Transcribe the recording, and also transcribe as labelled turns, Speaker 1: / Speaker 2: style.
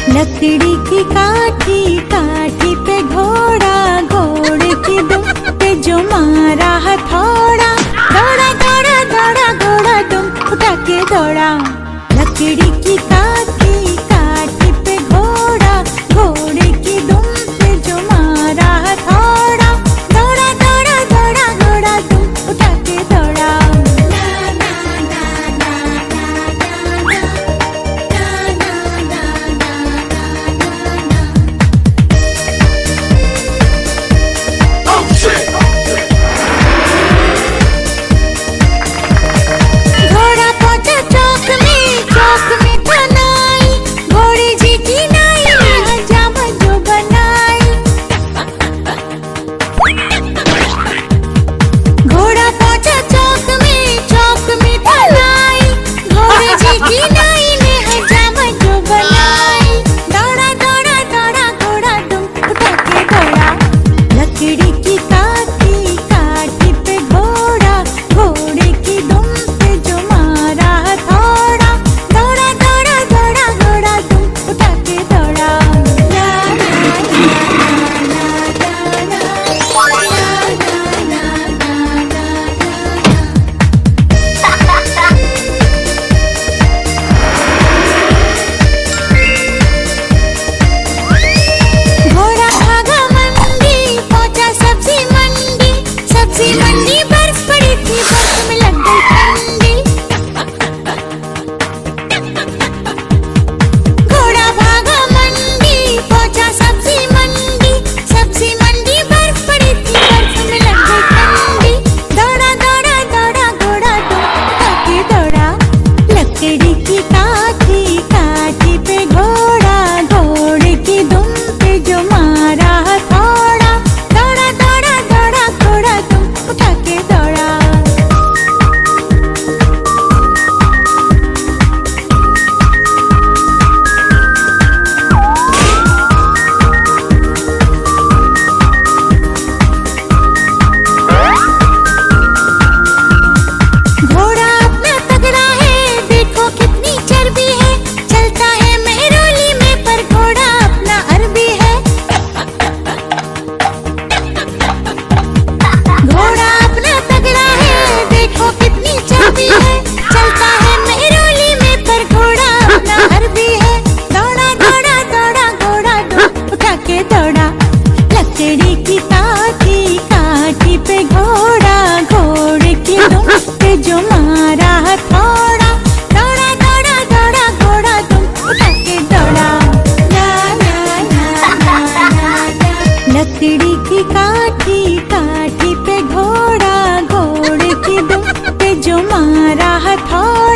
Speaker 1: लकड़ी की काठी, काठी पे घोड़ा, घोड़े की दुम पे जो मारा हथौड़ा। दौड़ा दौड़ा दौड़ा घोड़ा दुम उठा के दौड़ा। लकड़ी की काठी, काठी पे घोड़ा, घोड़े की दुम पे जो मारा हथौड़ा। दौड़ा दौड़ा दौड़ा घोड़ा दुम उठा के दौड़ा। घोड़ा पहुंचा चौक में, चौक में था नाई, घोड़े जी की नाई ने हजाम जो बनाई। घोड़ा पहुंचा चौक में, चौक में था नाई, घोड़े जी की नाई ने हजाम जो बनाई। दौड़ा दौड़ा दौड़ा घोड़ा दुम उठा के दौड़ा। लकड़ी की काठी, काठी पे घोड़ा, घोड़े की दुम पे जो मारा हथौड़ा। दौड़ा दौड़ा दौड़ा घोड़ा दुम उठा के दौड़ा। ला ला ला घोड़ा भागा मंडी, पहुंचा सब्जी मंडी, सब्जी मंडी बर्फ पड़ी थी, बर्फ में लग गई ठंडी। घोड़ा भागा मंडी, पहुंचा सब्जी मंडी, सब्जी मंडी बर्फ पड़ी थी, बर्फ में लग गई ठंडी। दौड़ा दौड़ा दौड़ा घोड़ा दुम उठा के दौड़ा। लकड़ी की काठी, काठी पे घोड़ा, घोड़े की दुम पे जो मारा हथौड़ा। दौड़ा दौड़ा दौड़ा घोड़ा दुम उठा के दौड़ा। घोड़ा अपना तगड़ा है, देखो कितनी चर्बी है, चलता है मेहरौली में पर घोड़ा अपना अरबी है। घोड़ा अपना तगड़ा है, देखो कितनी चर्बी है, चलता है मेहरौली में पर घोड़ा अपना अरबी है। दौड़ा दौड़ा दौड़ा घोड़ा दुम उठा के दौड़ा। लकड़ी की काठी, काठी पे घोड़ा, घोड़े की दुम पे जो मारा हथौड़ा। दौड़ा दौड़ा दौड़ा घोड़ा दुम उठा के दौड़ा। ला ला ला ला ला। लकड़ी की काठी, काठी पे घोड़ा, घोड़े की दुम पे जो मारा हथौड़ा।